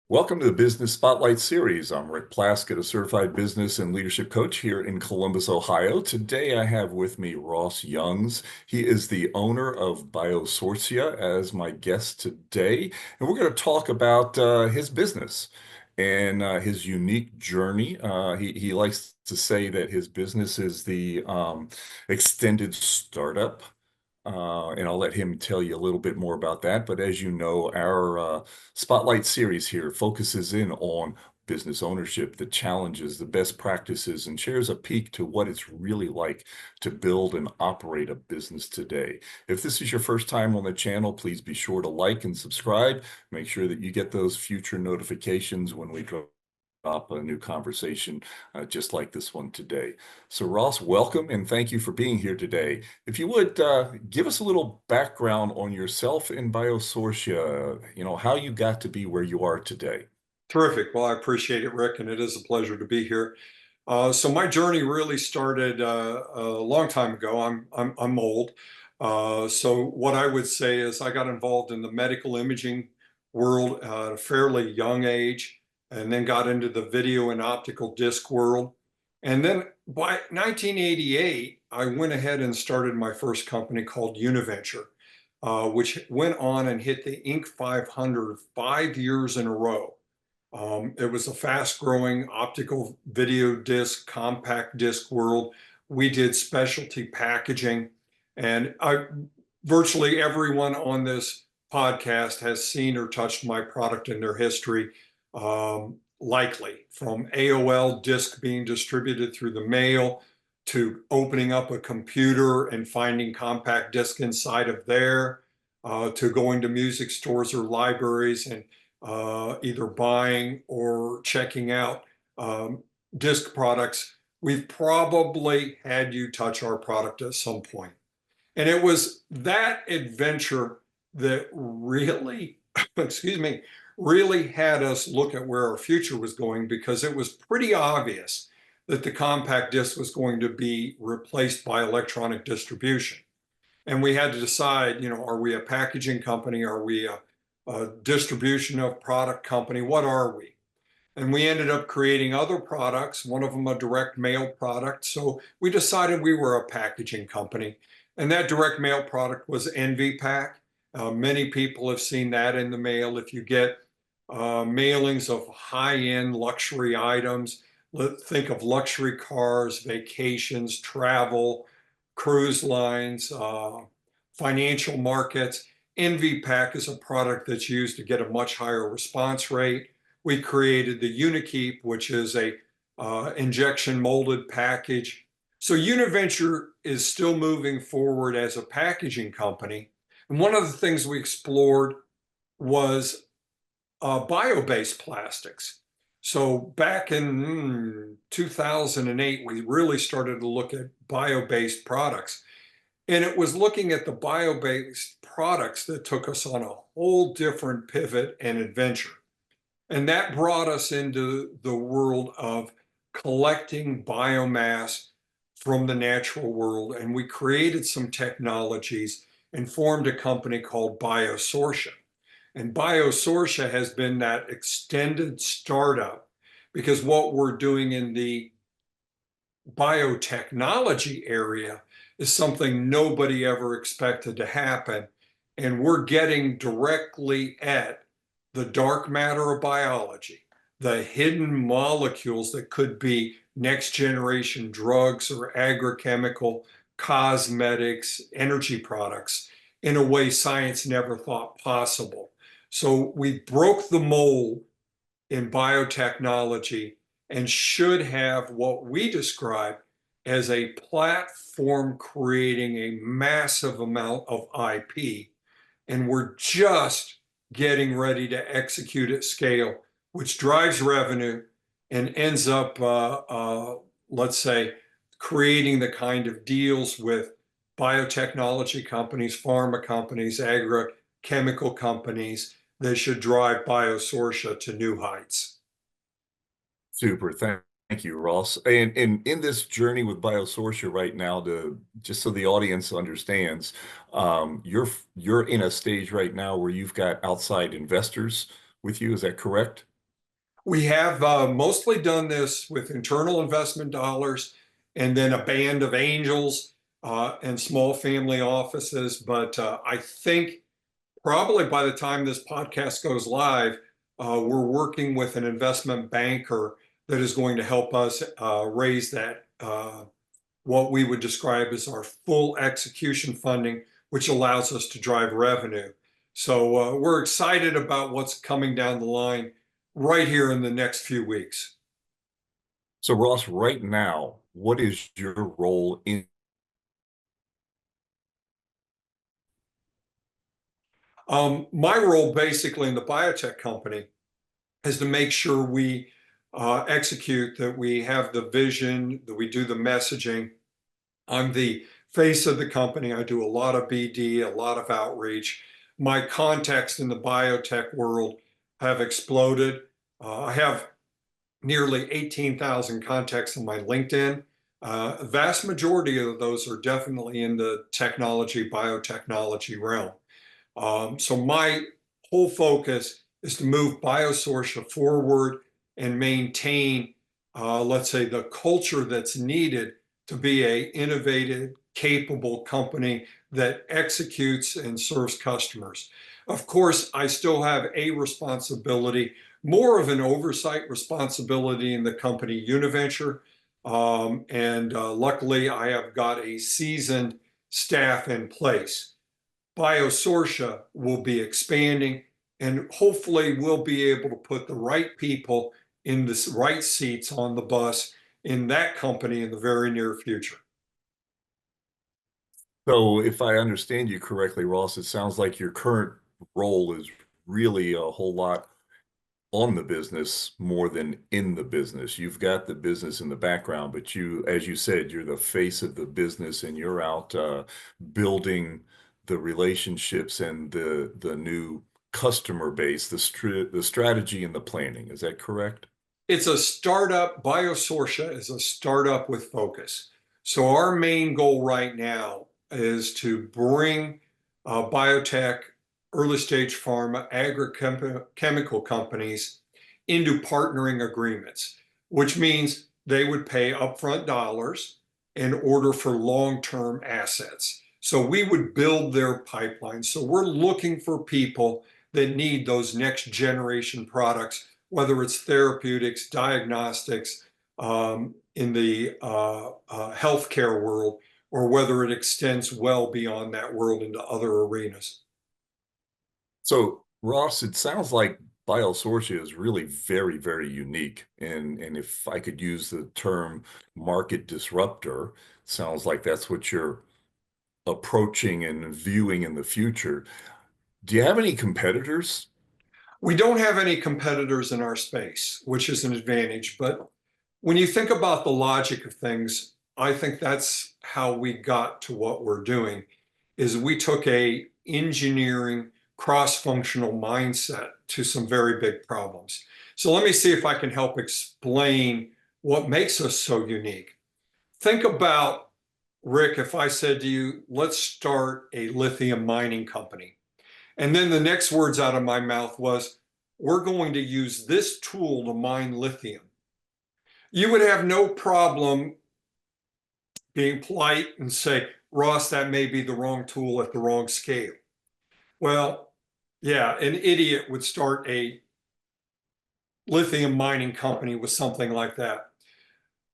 Welcome to the Business Spotlight Series. I'm Rick Plaskett, a certified business and leadership coach here in Columbus, Ohio. Today I have with me Ross Youngs. He is the owner of Biosorcia as my guest today. And we're going to talk about his business and his unique journey. He likes to say that his business is the extended startup. And I'll let him tell you a little bit more about that. But as you know, our Spotlight series here focuses in on business ownership, the challenges, the best practices, and shares a peek to what it's really like to build and operate a business today. If this is your first time on the channel, please be sure to like and subscribe. Make sure that you get those future notifications when we drop a new conversation just like this one today. So Ross, welcome and thank you for being here today. If you would give us a little background on yourself and Biosorcia, how you got to be where you are today. Terrific. Well, I appreciate it, Rick, and it is a pleasure to be here. So my journey really started a long time ago. I'm old. So what I would say is I got involved in the medical imaging world at a fairly young age, and then got into the video and optical disc world. And then by 1988, I went ahead and started my first company called Univenture, which went on and hit the Inc. 500 5 years in a row. It was a fast-growing optical video disc, compact disc world. We did specialty packaging, and virtually everyone on this podcast has seen or touched my product in their history, likely from AOL disc being distributed through the mail to opening up a computer and finding compact disc inside of there, to going to music stores or libraries and either buying or checking out disc products. We've probably had you touch our product at some point. And it was that adventure that really, excuse me, really had us look at where our future was going, because it was pretty obvious that the compact disc was going to be replaced by electronic distribution. And we had to decide, are we a packaging company? Are we a distribution of product company? What are we? And we ended up creating other products, one of them a direct mail product. So we decided we were a packaging company. And that direct mail product was Envy Pack. Many people have seen that in the mail. If you get mailings of high-end luxury items, think of luxury cars, vacations, travel, cruise lines, financial markets. Envy Pack is a product that's used to get a much higher response rate. We created the Unikeep, which is a injection molded package. So Univenture is still moving forward as a packaging company. And one of the things we explored was bio-based plastics. So back in 2008, we really started to look at bio-based products. And it was looking at the bio-based products that took us on a whole different pivot and adventure. And that brought us into the world of collecting biomass from the natural world. And we created some technologies and formed a company called Biosorcia. And Biosorcia has been that extended startup, because what we're doing in the biotechnology area is something nobody ever expected to happen. And we're getting directly at the dark matter of biology, the hidden molecules that could be next generation drugs or agrochemical, cosmetics, energy products in a way science never thought possible. So we broke the mold in biotechnology and should have what we describe as a platform creating a massive amount of IP. And we're just getting ready to execute at scale, which drives revenue and ends up, let's say, creating the kind of deals with biotechnology companies, pharma companies, agrochemical companies that should drive Biosorcia to new heights. Super. Thank you, Ross. And in this journey with Biosorcia right now, to just so the audience understands, you're in a stage right now where you've got outside investors with you. Is that correct? We have mostly done this with internal investment dollars and then a band of angels and small family offices. But I think probably by the time this podcast goes live, we're working with an investment banker that is going to help us raise that, what we would describe as our full execution funding, which allows us to drive revenue. So we're excited about what's coming down the line right here in the next few weeks. So, Ross, right now, what is your role in? My role basically in the biotech company is to make sure we execute, that we have the vision, that we do the messaging. I'm the face of the company. I do a lot of BD, a lot of outreach. My contacts in the biotech world have exploded. I have nearly 18,000 contacts on my LinkedIn. A vast majority of those are definitely in the technology, biotechnology realm. So my whole focus is to move Biosortia forward and maintain, let's say, the culture that's needed to be a innovative, capable company that executes and serves customers. Of course, I still have a responsibility, more of an oversight responsibility in the company Univenture. And luckily, I have got a seasoned staff in place. Biosortia will be expanding, and hopefully we'll be able to put the right people in the right seats on the bus in that company in the very near future. So, if I understand you correctly, Ross, it sounds like your current role is really a whole lot on the business more than in the business. You've got the business in the background, but you, as you said, you're the face of the business and you're out building the relationships and the new customer base, the strategy and the planning. Is that correct? It's a startup. Biosortia is a startup with focus. So our main goal right now is to bring biotech, early stage pharma, agrochemical companies into partnering agreements, which means they would pay upfront dollars in order for long-term assets. So we would build their pipeline. So we're looking for people that need those next generation products, whether it's therapeutics, diagnostics, in the healthcare world, or whether it extends well beyond that world into other arenas. So, Ross, it sounds like Biosortia is really very, very unique. And if I could use the term market disruptor, sounds like that's what you're approaching and viewing in the future. Do you have any competitors? We don't have any competitors in our space, which is an advantage. But when you think about the logic of things, I think that's how we got to what we're doing, is we took a engineering cross-functional mindset to some very big problems. So let me see if I can help explain what makes us so unique. Think about, Rick, if I said to you, let's start a lithium mining company. And then the next words out of my mouth was, we're going to use this tool to mine lithium. You would have no problem being polite and say, Ross, that may be the wrong tool at the wrong scale. Well, yeah, an idiot would start a lithium mining company with something like that.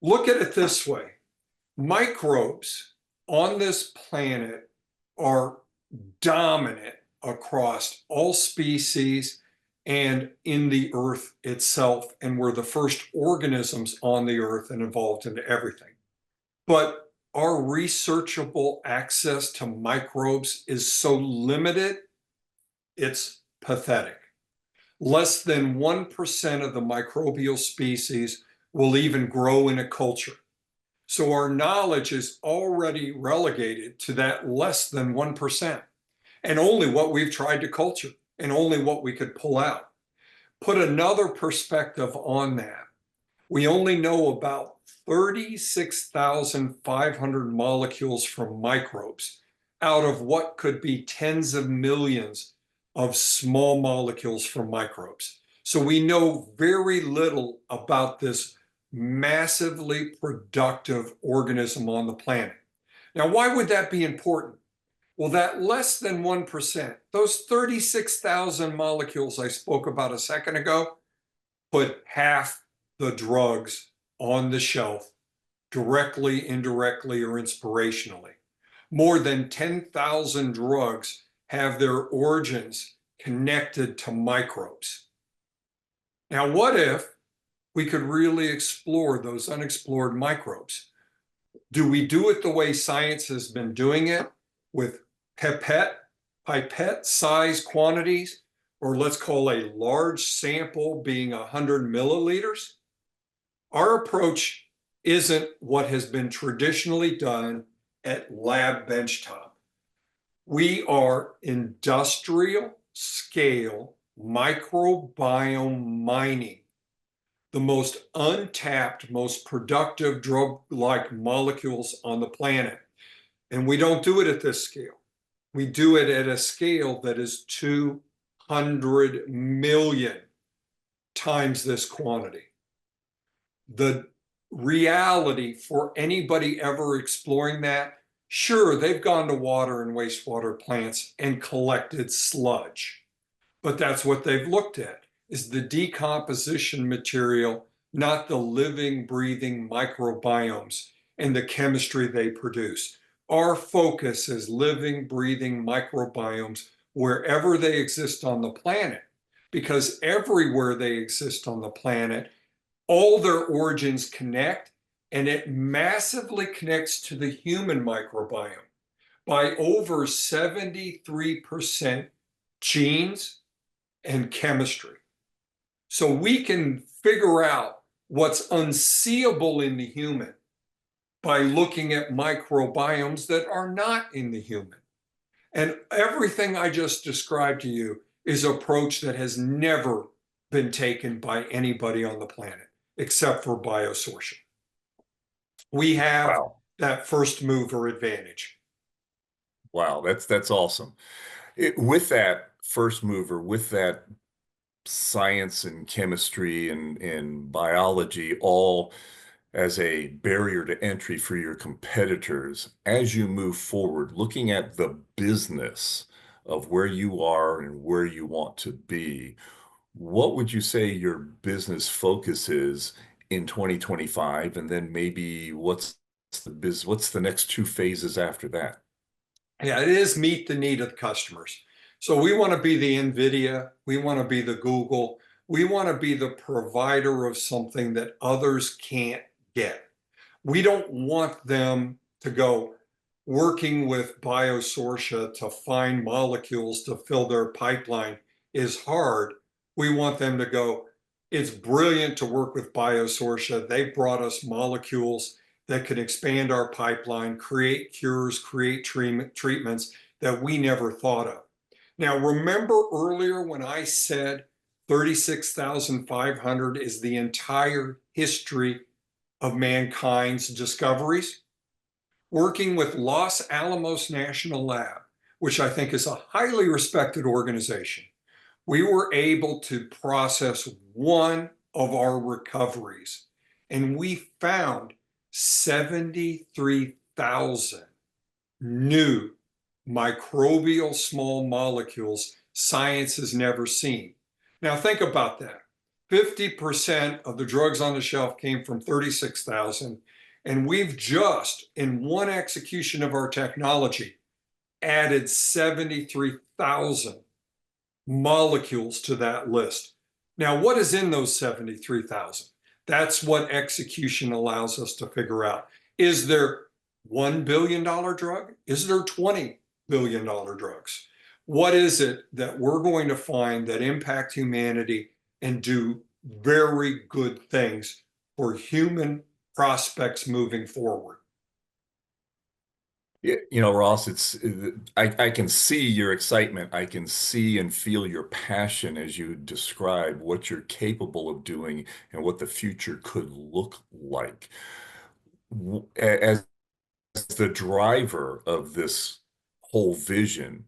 Look at it this way. Microbes on this planet are dominant across all species and in the earth itself, and we're the first organisms on the earth and involved in everything. But our researchable access to microbes is so limited, it's pathetic. Less than 1% of the microbial species will even grow in a culture. So our knowledge is already relegated to that less than 1%, and only what we've tried to culture and only what we could pull out. Put another perspective on that. We only know about 36,500 molecules from microbes out of what could be tens of millions of small molecules from microbes. So we know very little about this massively productive organism on the planet. Now, why would that be important? Well, that less than 1%, those 36,000 molecules I spoke about a second ago, put half the drugs on the shelf directly, indirectly, or inspirationally. More than 10,000 drugs have their origins connected to microbes. Now, what if we could really explore those unexplored microbes? Do we do it the way science has been doing it with pipette size quantities, or let's call a large sample being 100 milliliters? Our approach isn't what has been traditionally done at lab benchtop. We are industrial scale microbiome mining, the most untapped, most productive drug-like molecules on the planet. And we don't do it at this scale. We do it at a scale that is 200 million times this quantity. The reality for anybody ever exploring that, sure, they've gone to water and wastewater plants and collected sludge, but that's what they've looked at, is the decomposition material, not the living, breathing microbiomes and the chemistry they produce. Our focus is living, breathing microbiomes wherever they exist on the planet, because everywhere they exist on the planet, all their origins connect, and it massively connects to the human microbiome by over 73% genes and chemistry. So we can figure out what's unseeable in the human by looking at microbiomes that are not in the human. And everything I just described to you is an approach that has never been taken by anybody on the planet, except for biosorption. We have Wow. that first mover advantage. Wow, that's awesome. With that first mover, with that science and chemistry and biology all as a barrier to entry for your competitors, as you move forward, looking at the business of where you are and where you want to be, what would you say your business focus is in 2025? And then maybe what's the next two phases after that? Yeah, it is meet the need of the customers. So we want to be the NVIDIA, we want to be the Google, we want to be the provider of something that others can't get. We don't want them to go working with Biosortia to find molecules to fill their pipeline is hard. We want them to go, it's brilliant to work with Biosortia. They brought us molecules that can expand our pipeline, create cures, create treatments that we never thought of. Now, remember earlier when I said 36,500 is the entire history of mankind's discoveries? Working with Los Alamos National Lab, which I think is a highly respected organization, we were able to process one of our recoveries, and we found 73,000 new microbial small molecules science has never seen. Now, think about that. 50% of the drugs on the shelf came from 36,000, and we've just, in one execution of our technology, added 73,000 molecules to that list. Now, what is in those 73,000? That's what execution allows us to figure out. Is there $1 billion drug? Is there $20 billion drugs? What is it that we're going to find that impact humanity and do very good things for human prospects moving forward? Yeah, you know, Ross, I can see your excitement. I can see and feel your passion as you describe what you're capable of doing and what the future could look like. As the driver of this whole vision,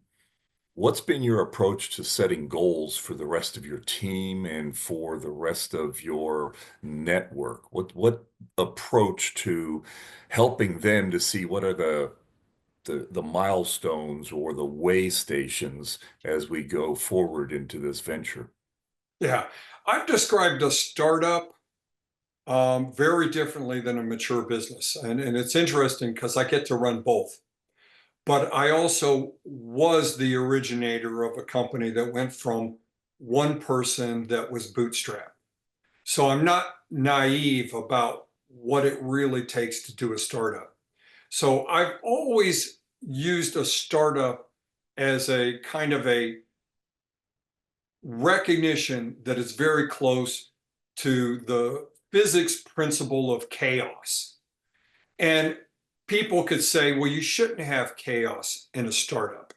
What's been your approach to setting goals for the rest of your team and for the rest of your network? What approach to helping them to see what are the milestones or the way stations as we go forward into this venture? Yeah, I've described a startup very differently than a mature business. And it's interesting because I get to run both. But I also was the originator of a company that went from one person that was bootstrapped. So I'm not naive about what it really takes to do a startup. So I've always used a startup as a kind of a recognition that it's very close to the physics principle of chaos. And people could say, well, you shouldn't have chaos in a startup.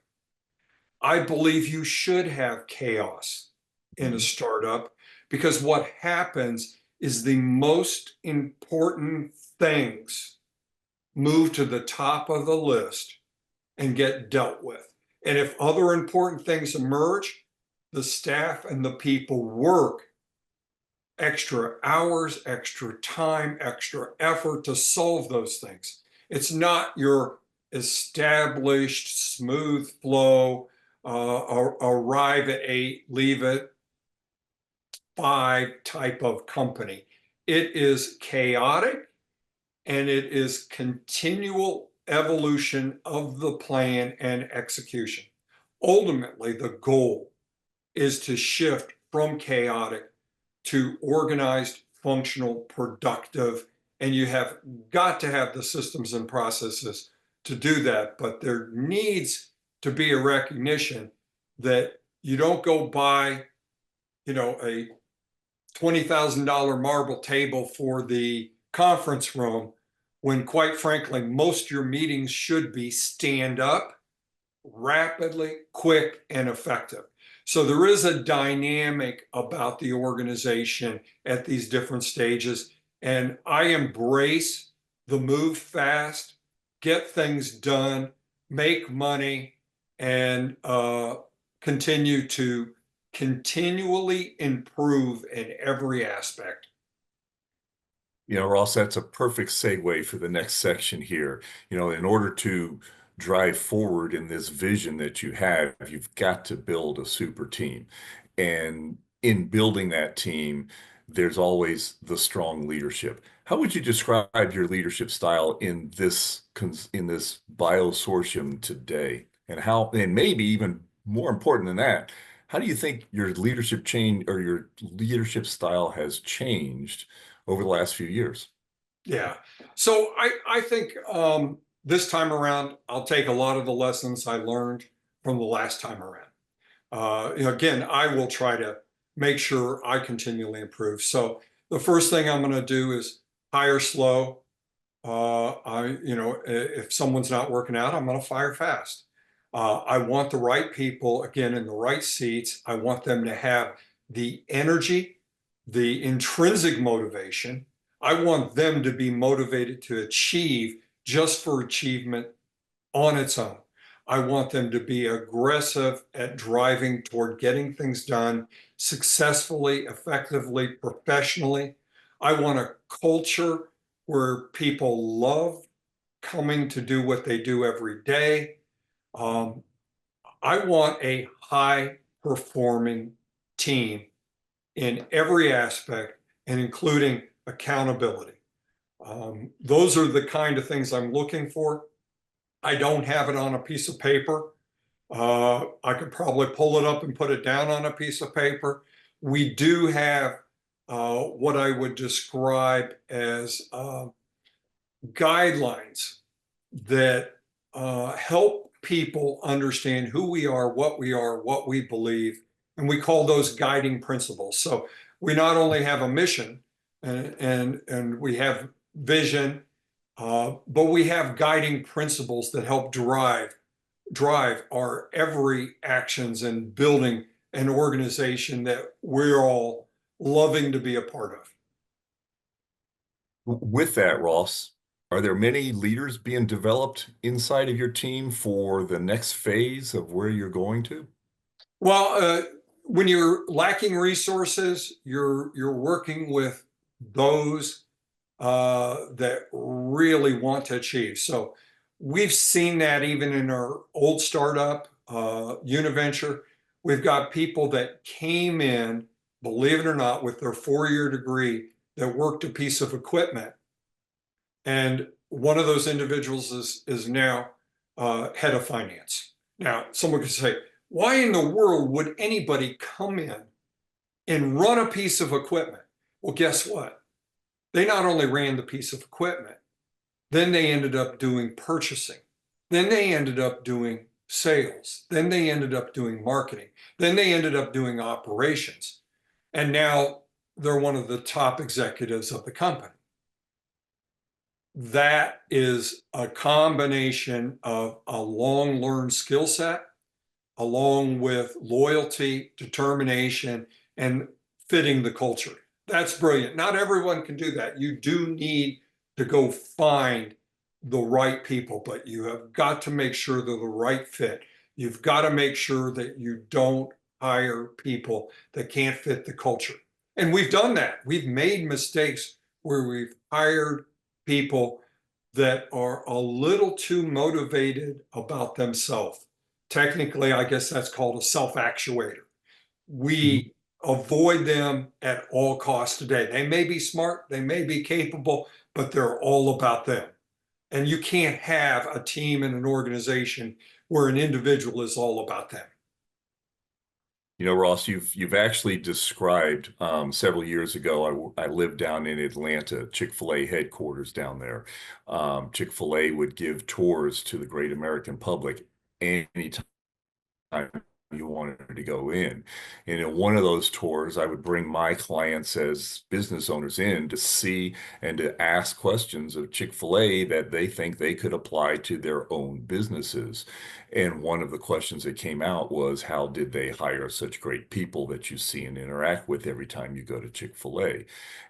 I believe you should have chaos in a Mhm. startup because what happens is the most important things move to the top of the list and get dealt with. And if other important things emerge, the staff and the people work extra hours, extra time, extra effort to solve those things. It's not your established smooth flow, arrive at 8, leave at 5 type of company. It is chaotic and it is continual evolution of the plan and execution. Ultimately, the goal is to shift from chaotic to organized, functional, productive. And you have got to have the systems and processes to do that. But there needs to be a recognition that you don't go buy, a $20,000 marble table for the conference room when, quite frankly, most of your meetings should be stand up rapidly, quick, and effective. So there is a dynamic about the organization at these different stages. And I embrace the move fast, get things done, make money, and continue to continually improve in every aspect. Ross, that's a perfect segue for the next section here. In order to drive forward in this vision that you have, you've got to build a super team. And in building that team, there's always the strong leadership. How would you describe your leadership style in this biosortium today? And maybe even more important than that, how do you think your leadership change or your leadership style has changed over the last few years? Yeah. So I think this time around, I'll take a lot of the lessons I learned from the last time around. Again, I will try to make sure I continually improve. So the first thing I'm going to do is hire slow. If someone's not working out, I'm going to fire fast. I want the right people, again, in the right seats. I want them to have the energy, the intrinsic motivation. I want them to be motivated to achieve just for achievement on its own. I want them to be aggressive at driving toward getting things done successfully, effectively, professionally. I want a culture where people love coming to do what they do every day. Um, I want a high performing team in every aspect and including accountability. Those are the kind of things I'm looking for. I don't have it on a piece of paper. I could probably pull it up and put it down on a piece of paper. We do have what I would describe as guidelines that help people understand who we are, what we believe, and we call those guiding principles. So we not only have a mission and we have vision, but we have guiding principles that help drive our every actions in building an organization that we're all loving to be a part of. With that, Ross, Are there many leaders being developed inside of your team for the next phase of where you're going to? Well, when you're lacking resources, you're working with those that really want to achieve. So we've seen that even in our old startup, Univenture. We've got people that came in, believe it or not, with their 4-year degree that worked a piece of equipment. And one of those individuals is now head of finance. Now, someone could say, why in the world would anybody come in and run a piece of equipment? Well, guess what? They not only ran the piece of equipment, then they ended up doing purchasing. Then they ended up doing sales. Then they ended up doing marketing. Then they ended up doing operations. And now they're one of the top executives of the company. That is a combination of a long learned skill set, along with loyalty, determination, and fitting the culture. That's brilliant. Not everyone can do that. You do need to go find the right people, but you have got to make sure they're the right fit. You've got to make sure that you don't hire people that can't fit the culture. And we've done that. We've made mistakes where we've hired people that are a little too motivated about themselves. Technically, I guess that's called a self-actuator. Mhm. We avoid them at all costs today. They may be smart, they may be capable, but they're all about them. And you can't have a team and an organization where an individual is all about them. You know, Ross, you've actually described several years ago. I lived down in Atlanta, Chick-fil-A headquarters down there. Chick-fil-A would give tours to the great American public anytime you wanted to go in. And in one of those tours, I would bring my clients as business owners in to see and to ask questions of Chick-fil-A that they think they could apply to their own businesses. And one of the questions that came out was, how did they hire such great people that you see and interact with every time you go to Chick-fil-A?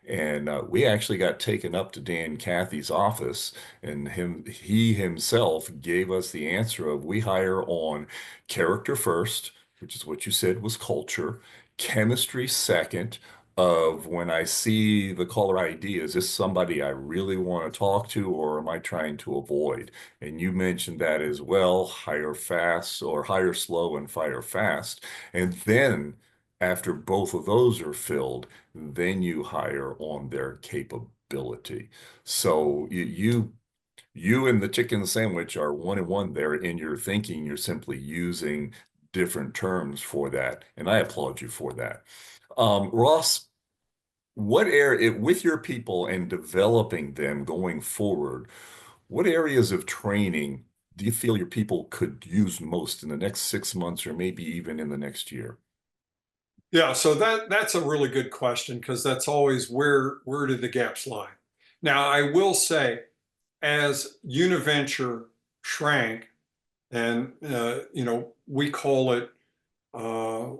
And we actually got taken up to Dan Cathy's office, and he himself gave us the answer of, we hire on character first, which is what you said was culture, chemistry second, of when I see the caller ID, is this somebody I really want to talk to or am I trying to avoid? And you mentioned that as well, hire fast or hire slow and fire fast. And then after both of those are filled, then you hire on their capability. So you and the chicken sandwich are one and one there in your thinking. You're simply using different terms for that. And I applaud you for that. Ross, what area, with your people and developing them going forward, what areas of training do you feel your people could use most in the next 6 months or maybe even in the next year? Yeah, so that's a really good question because that's always where do the gaps lie? Now, I will say, as Univenture shrank, and we call it uh,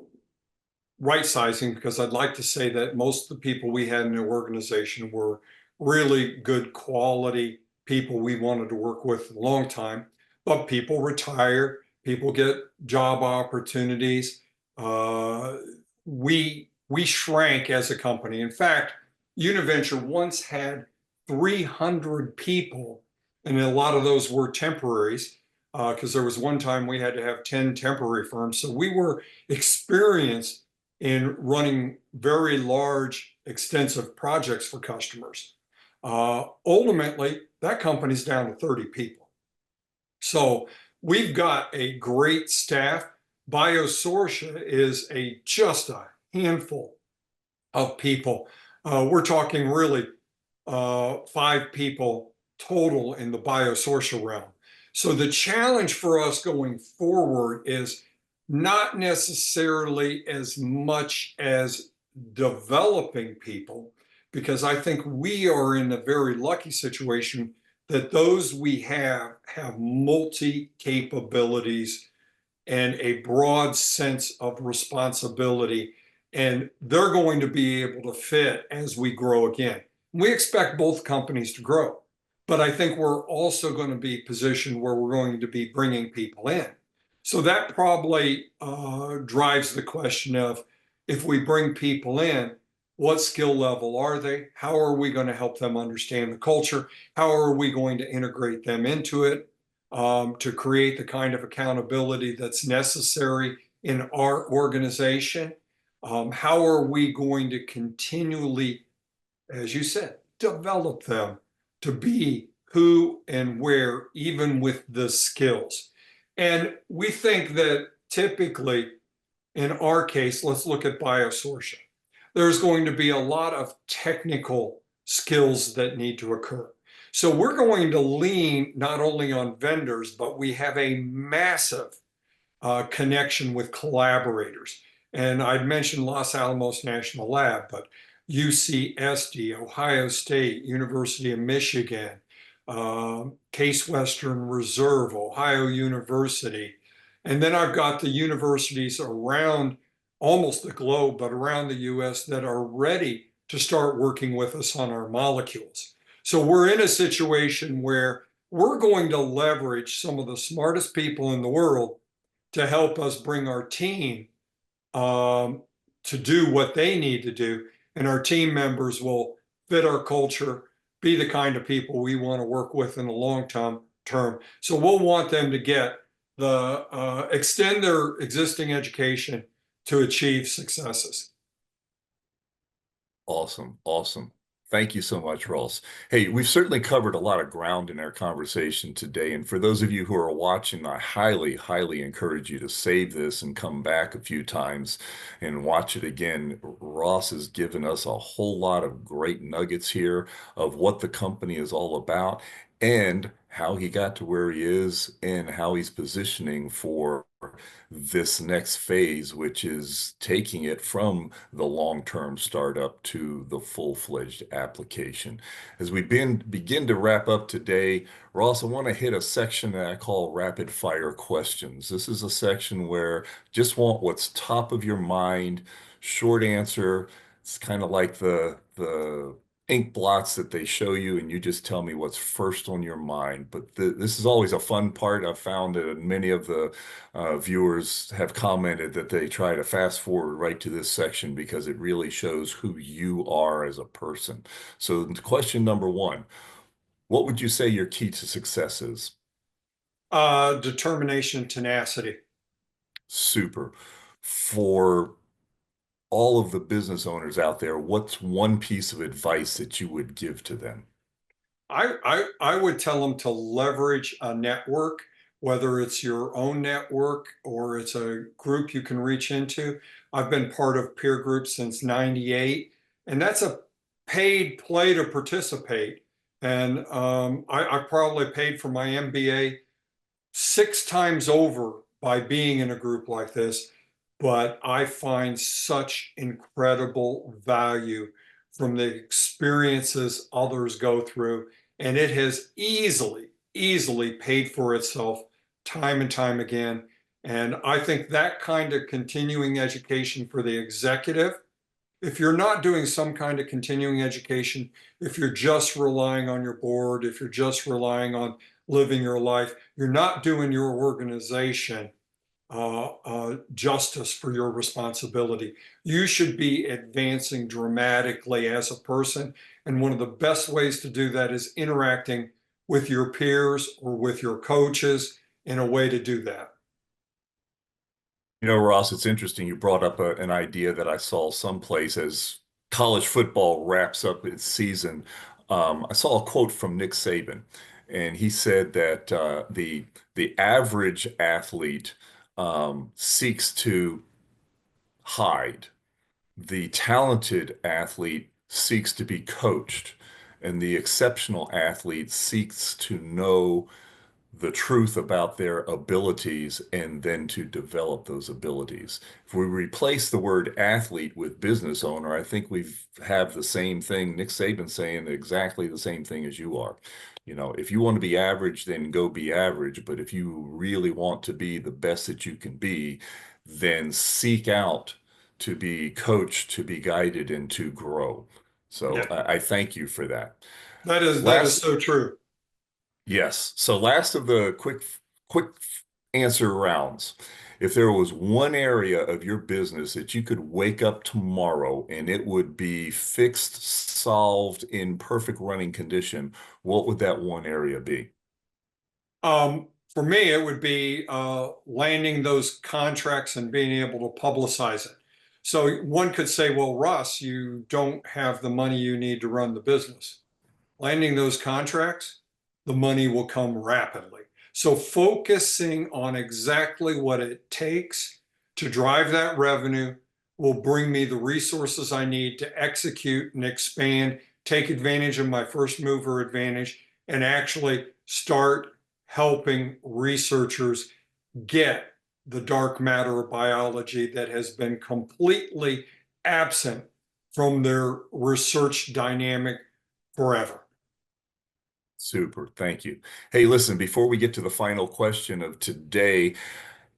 right sizing because I'd like to say that most of the people we had in the organization were really good quality people we wanted to work with a long time. But people retire, people get job opportunities. Uh, we shrank as a company. In fact, Univenture once had 300 people, and a lot of those were temporaries because there was one time we had to have 10 temporary firms. So we were experienced in running very large, extensive projects for customers. Ultimately, that company's down to 30 people. So we've got a great staff. Biosortia is just a handful of people. We're talking really 5 people total in the Biosortia realm. So the challenge for us going forward is not necessarily as much as developing people, because I think we are in a very lucky situation that those we have multi capabilities and a broad sense of responsibility, and they're going to be able to fit as we grow again. We expect both companies to grow. but I think we're also going to be positioned where we're going to be bringing people in. So that probably drives the question of if we bring people in, what skill level are they? How are we going to help them understand the culture? How are we going to integrate them into it to create the kind of accountability that's necessary in our organization? How are we going to continually, as you said, develop them to be who and where, even with the skills? And we think that typically, in our case, let's look at biosourcing. There's going to be a lot of technical skills that need to occur. So we're going to lean not only on vendors, but we have a massive connection with collaborators. And I'd mentioned Los Alamos National Lab, but UCSD, Ohio State, University of Michigan, Case Western Reserve, Ohio University. And then I've got the universities around almost the globe, but around the US that are ready to start working with us on our molecules. So we're in a situation where we're going to leverage some of the smartest people in the world to help us bring our team to do what they need to do. And our team members will fit our culture, be the kind of people we want to work with in the long term. So we'll want them to get the extend their existing education to achieve successes. Awesome. Awesome. Thank you so much, Ross. Hey, we've certainly covered a lot of ground in our conversation today. And for those of you who are watching, I highly, highly encourage you to save this and come back a few times and watch it again. Ross has given us a whole lot of great nuggets here of what the company is all about and how he got to where he is and how he's positioning for this next phase, which is taking it from the long-term startup to the full-fledged application. As we begin to wrap up today, Ross, I want to hit a section that I call rapid fire questions. This is a section where just want what's top of your mind, short answer. It's kind of like the ink blots that they show you, and you just tell me what's first on your mind. But this is always a fun part. I've found that many of the viewers have commented that they try to fast forward right to this section because it really shows who you are as a person. So, question number one, what would you say your key to success is? Determination, tenacity. Super. For all of the business owners out there, what's one piece of advice that you would give to them? I would tell them to leverage a network, whether it's your own network or it's a group you can reach into. I've been part of peer groups since '98, and that's a paid play to participate. And I probably paid for my MBA 6 times over by being in a group like this, but I find such incredible value from the experiences others go through. And it has easily, easily paid for itself time and time again. And I think that kind of continuing education for the executive, if you're not doing some kind of continuing education, if you're just relying on your board, if you're just relying on living your life, you're not doing your organization justice for your responsibility. You should be advancing dramatically as a person. And one of the best ways to do that is interacting with your peers or with your coaches in a way to do that. You know, Ross, it's interesting. You brought up an idea that I saw someplace as college football wraps up its season. I saw a quote from Nick Saban, and he said that the average athlete seeks to hide. The talented athlete seeks to be coached, and the exceptional athlete seeks to know the truth about their abilities and then to develop those abilities. If we replace the word athlete with business owner, I think we have the same thing. Nick Saban saying exactly the same thing as you are. You know, if you want to be average, then go be average. But if you really want to be the best that you can be, then seek out to be coached, to be guided, and to grow. So Yeah, I thank you for that. that is Last so true. Yes. So last of the quick answer rounds. If there was one area of your business that you could wake up tomorrow and it would be fixed, solved, in perfect running condition, what would that one area be? For me, it would be landing those contracts and being able to publicize it. So one could say, well, Russ, you don't have the money you need to run the business. Landing those contracts, the money will come rapidly. So focusing on exactly what it takes to drive that revenue will bring me the resources I need to execute and expand, take advantage of my first mover advantage, and actually start helping researchers get the dark matter of biology that has been completely absent from their research dynamic forever. Super. Thank you. Hey, listen, before we get to the final question of today,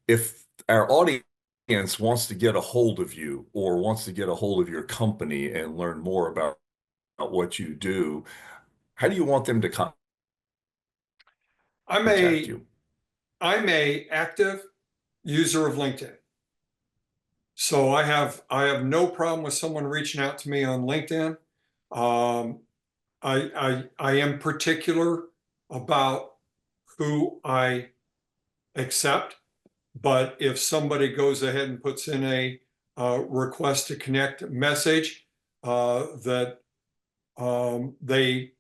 if our audience wants to get a hold of you or wants to get a hold of your company and learn more about what you do, how do you want them to I'm contact a you? I'm a active user of LinkedIn. So I have no problem with someone reaching out to me on LinkedIn. Um, I am particular about who I accept, but if somebody goes ahead and puts in a request to connect message that they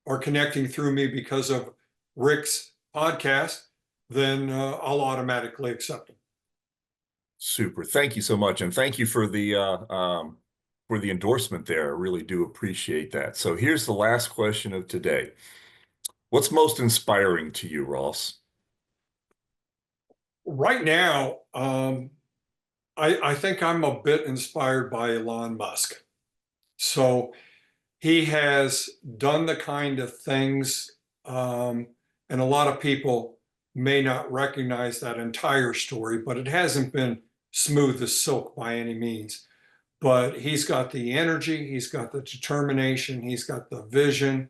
are connecting through me because of Rick's podcast, then I'll automatically accept them. Super. Thank you so much. And thank you for the endorsement there. I really do appreciate that. So here's the last question of today. What's most inspiring to you, Ross? Right now, I think I'm a bit inspired by Elon Musk. So he has done the kind of things, and a lot of people may not recognize that entire story, but it hasn't been smooth as silk by any means. But he's got the energy, he's got the determination, he's got the vision.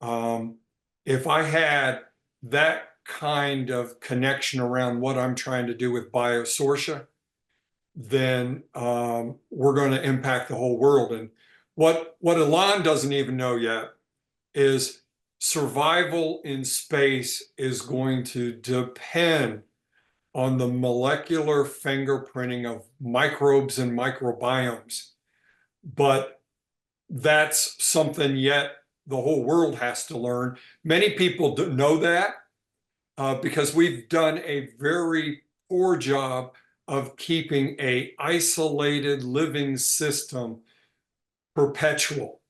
Um, if I had that kind of connection around what I'm trying to do with Biosortia, then we're going to impact the whole world. And what Elon doesn't even know yet is survival in space is going to depend on the molecular fingerprinting of microbes and microbiomes. But that's something yet the whole world has to learn. Many people don't know that because we've done a very poor job of keeping a isolated living system perpetual.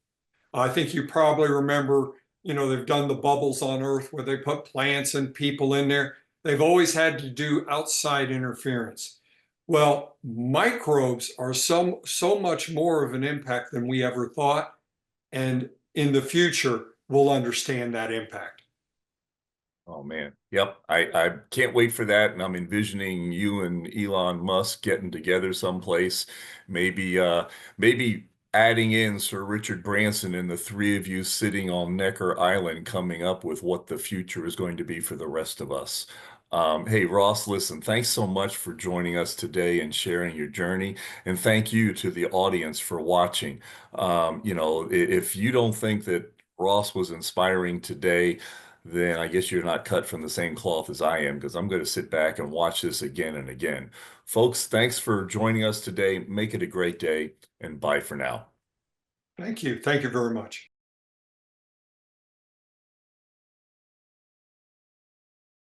I think you probably remember, they've done the bubbles on Earth where they put plants and people in there. They've always had to do outside interference. Well, microbes are so much more of an impact than we ever thought. And in the future, we'll understand that impact. Oh man. Yep. I can't wait for that. And I'm envisioning you and Elon Musk getting together someplace, maybe maybe adding in Sir Richard Branson and the three of you sitting on Necker Island coming up with what the future is going to be for the rest of us. Hey Ross, listen, thanks so much for joining us today and sharing your journey. And thank you to the audience for watching. If you don't think that Ross was inspiring today, then I guess you're not cut from the same cloth as I am because I'm going to sit back and watch this again and again. Folks, thanks for joining us today. Make it a great day and bye for now. Thank you. Thank you very much.